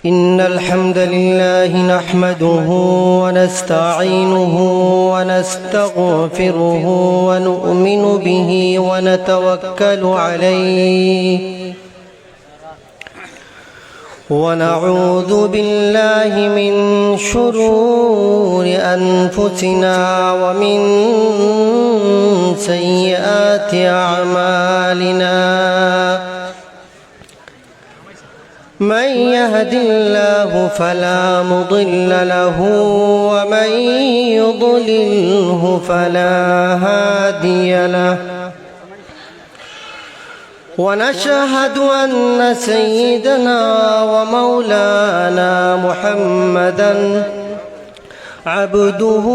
إن الحمد لله نحمده ونستعينه ونستغفره ونؤمن به ونتوكل عليه ونعوذ بالله من شرور أنفسنا ومن سيئات أعمالنا من يهد الله فلا مضل له ومن يضلله فلا هادي له ونشهد أن سيدنا ومولانا محمدا عبده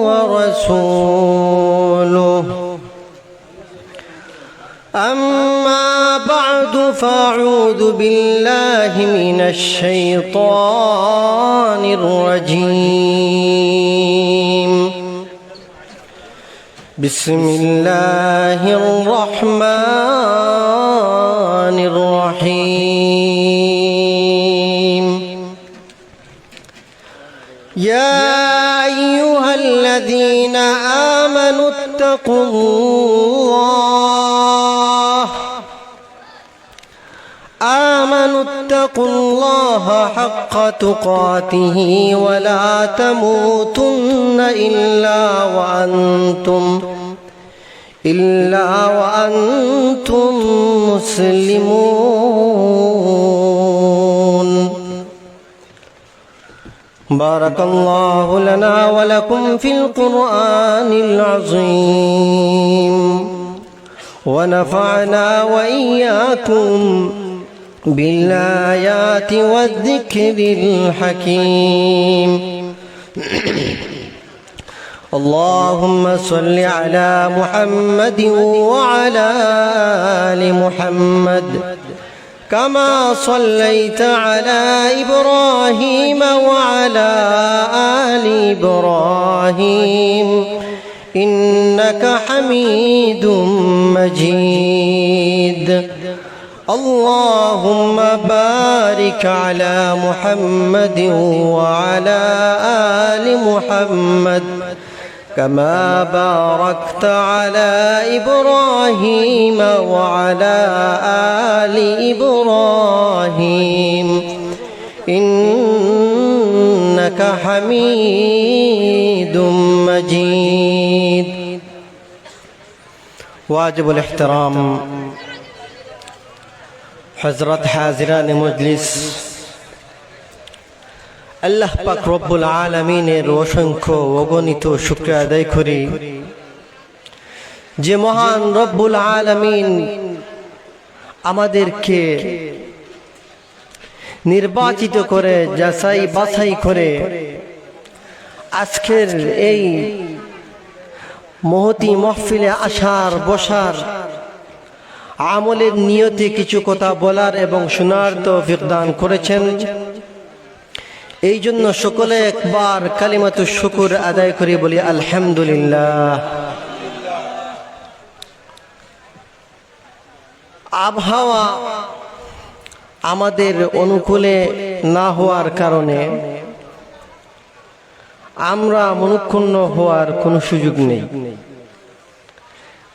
ورسوله أما بعد فأعوذ بالله من الشيطان الرجيم بسم الله الرحمن الرحيم يا أيها الذين آمنوا اتقوا الله حق تقاته ولا تموتن إلا وأنتم مسلمون بارك الله لنا ولكم في القرآن العظيم ونفعنا وإياكم بالآيات والذكر الحكيم اللهم صل على محمد وعلى آل محمد كما صليت على إبراهيم وعلى آل إبراهيم إنك حميد مجيد اللهم بارك على محمد وعلى آل محمد كما باركت على إبراهيم وعلى آل إبراهيم إنك حميد مجيد واجب الاحترام हज़रत हाज़िरान मजलिस আল্লাহ পাক রব্বুল আলামিনের অসংখ্য অগণিত শুকরিয়া আদায় করি যে মহান রব্বুল আলামিন আমাদেরকে নির্বাচিত করে যাচাই বাছাই করে আজকের এই মহতি মাহফিলে আসার বসার আমলের নিয়তে কিছু কথা বলার এবং শোনার তৌফিক দান করেছেন এই জন্য সকলে একবার কালিমাতুশ শুকর আদায় করে বলি আলহামদুলিল্লাহ। আবহাওয়া আমাদের অনুকূলে না হওয়ার কারণে আমরা মনক্ষুণ্ণ হওয়ার কোনো সুযোগ নেই,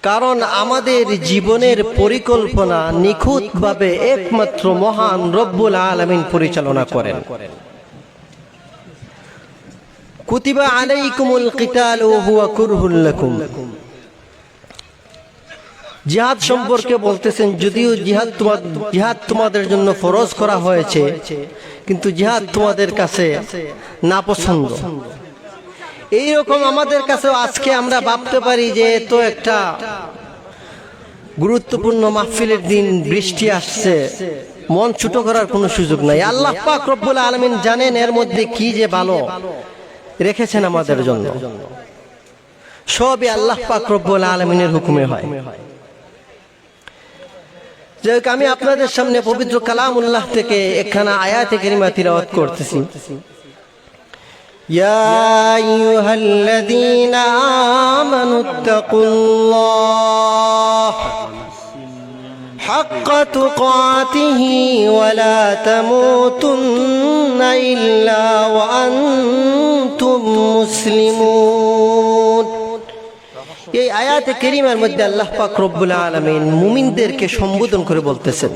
কারণ আমাদের জীবনের পরিকল্পনা নিখুঁতভাবে একমাত্র মহান রব্বুল আলামিন পরিচালনা করেন। কুতিবা আলাইকুমুল কিতাল ওয়া হুয়া কুরহুল লাকুম। জিহাদ সম্পর্কে বলতেছেন, যদিও জিহাদ তোমাদের জন্য ফরজ করা হয়েছে, কিন্তু জিহাদ তোমাদের কাছে নাপছন্দ। এইরকম আমাদের কাছে আজকে আমরা ভাবতে পারি যে তো একটা গুরুত্বপূর্ণ মাহফিলের দিন, বৃষ্টি আসছে, মন ছোট করার কোনো সুযোগ নাই। আল্লাহ পাক রব্বুল আলামিন জানেন এর মধ্যে কি যে ভালো রেখেছেন আমাদের জন্য। সবই আল্লাহ পাক রব্বুল আলামিনের হুকুমে হয়। যাই হোক, আমি আপনাদের সামনে পবিত্র কালামুল্লাহ থেকে একখানা আয়াতে কারিমা তিলাওয়াত করতেছি। يا أيها الذين آمنوا اتقوا الله حق تقاته ولا تموتن ইল্লা ওয়া আনতুম মুসলিমুন। এই আয়াতে কারিমার মধ্যে আল্লাহ পাক রব্বুল আলামিন মুমিনদেরকে সম্বোধন করে বলতেছেন,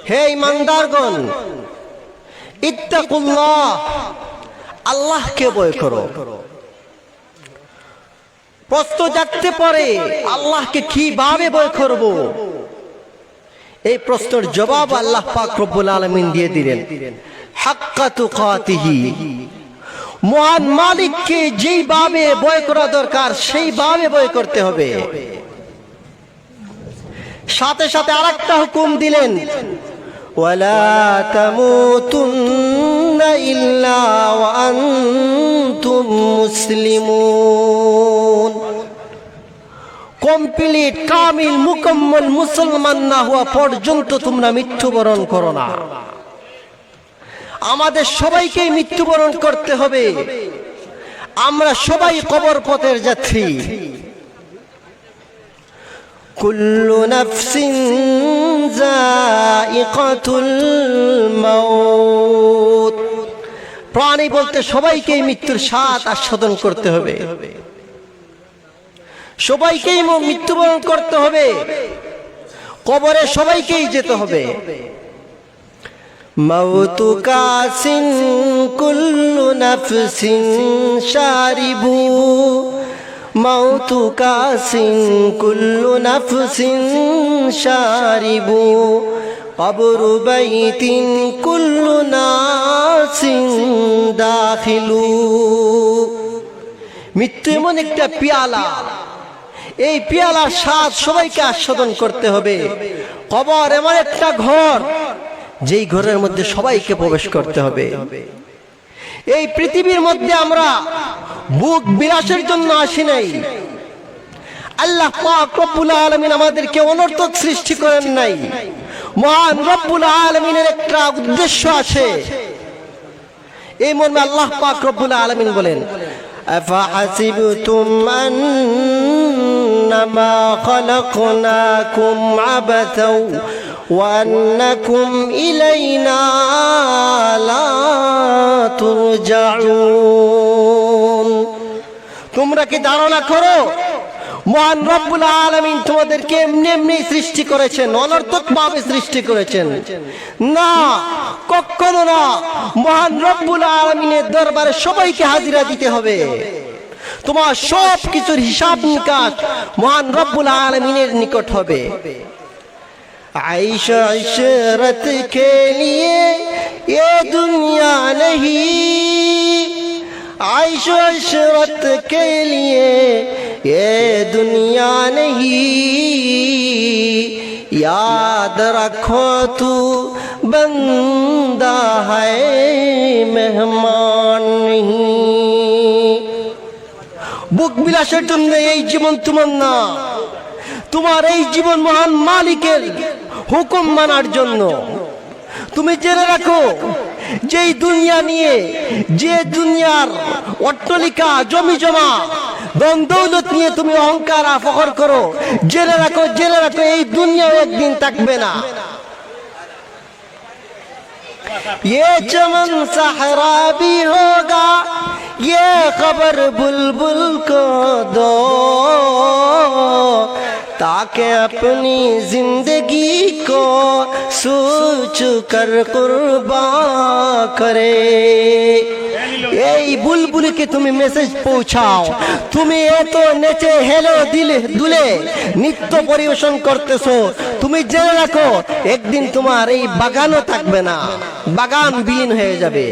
হে ঈমানদারগণ, ইত্তাকুল্লাহ, আল্লাহকে ভয় করো। প্রশ্ন জাগতে পারে আল্লাহকে কিভাবে ভয় করব? এই প্রশ্নের জবাব আল্লাহ পাক রব্বুল আলামিন দিয়ে দিলেন, হাক্কা তুকাতিহি, মহান মালিককে যেইভাবে ভয় করা দরকার সেইভাবে ভয় করতে হবে। সাথে সাথে আরেকটা হুকুম দিলেন, ওয়ালা তামুতুন্না ইল্লা ওয়া আনতুম মুসলিমুন। কমপ্লিট কামিল মুকম্মল মুসলমান না হওয়া পর্যন্ত তোমরা মৃত্যুবরণ করো না। আমাদের সবাইকেই মৃত্যুবরণ করতে হবে। আমরা সবাই কবর পথের যাত্রী। কুল্লু নাফসিন যায়িকাতুল মাউত। প্রাণী বলতে সবাইকেই মৃত্যুর স্বাদ আস্বাদন করতে হবে, সবাইকেই মৃত্যুবরণ করতে হবে, কবরে সবাইকেই যেতে হবে। মাউতু কাসিন কুল্লু নাফসিন শারিবু, মাউতু কাসিন কুল্লু নাফসিন শারিবু, কবরু বাইতিন কুল্লু নাসিন দাখিলু। মৃত্যু এমন একটা পেয়ালা, এই পেয়ালার স্বাদ সবাইকে আস্বাদন করতে হবে। কবর এমন একটা ঘর, যেই ঘরের মধ্যে সবাইকে প্রবেশ করতে হবে। এই পৃথিবীর মধ্যে আমরা ভোগ বিলাসের জন্য আসি নাই। আল্লাহ পাক রব্বুল আলামিন আমাদেরকে অনর্থক সৃষ্টি করেন নাই। মহান রব্বুল আলামিনের একটা উদ্দেশ্য আছে। এই মর্মে আল্লাহ পাক রব্বুল আলামিন বলেন, আফাহাসিবতুম আন্নামা খালাকনাকুম আবাতাও ওয়া আন্নাকুম ইলাইনা লা তুরজাউন। তোমরা কি ধারণা করো মহান রব্বুল আলামিন তোমাদেরকে এমনি এমনি সৃষ্টি করেছেন, অনর্থক ভাবে সৃষ্টি করেছেন? না, কখনো না। মহান রব্বুল আলামিনের দরবারে সবাইকে হাজিরা দিতে হবে। তোমার সব কিছুর হিসাব নিকাশ মহান রব্বুল আলামিনের নিকট হবে। आइश इशरत के लिए ये दुनिया नहीं, आइश इशरत के लिए ये दुनिया नहीं, याद रखो तू बंदा है मेहमान नहीं। বুক বিলাসের জন্য এই জীবন তোমার না, তোমার এই জীবন মহান মালিকের হুকুম মানার জন্য। তুমি জেনে রাখো, যেই দুনিয়া নিয়ে, যে দুনিয়ার অট্টালিকা জমি জমা ধন দৌলত নিয়ে তুমি অহংকার আর ফখর করো, জেনে রাখো এই দুনিয়াও একদিন থাকবে না। ये चमन सहरा भी होगा, ये खबर बुलबुल को दो, ताकि अपनी जिंदगी को सोच कर कुर्बान करे। এই বুলবুলকে তুমি মেসেজ পৌঁছাও, তুমি এত নেচে হেলে দিলে দুলে নৃত্য পরিবেশন করতেছো, তুমি জেনে রাখো একদিন তোমার এই বাগানও থাকবে না, বাগান বিলীন হয়ে যাবে।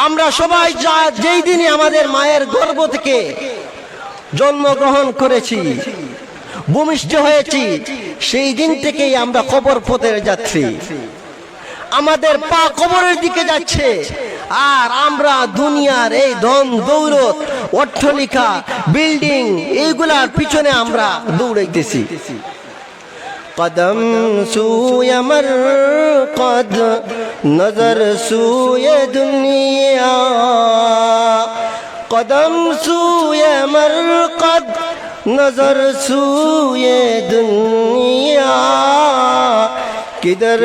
আমরা সবাই যেই দিনে আমাদের মায়ের গর্ভ থেকে জন্মগ্রহণ করেছি, ভূমিষ্ঠ হয়েছি, সেই দিন থেকেই আমরা কবর পথের যাত্রী। আমাদের পা কবরের দিকে যাচ্ছে, আর আমরা দুনিয়ার এই ধন দৌলত অট্টালিকা বিল্ডিং এইগুলার পিছনে আমরা দৌড়াইতেছি। কদম সুয়ে মরকদ নজর সুয়ে দুনিয়া, কদম সুয়ে মরকদ নজর সুয়ে দুনিয়া, किधर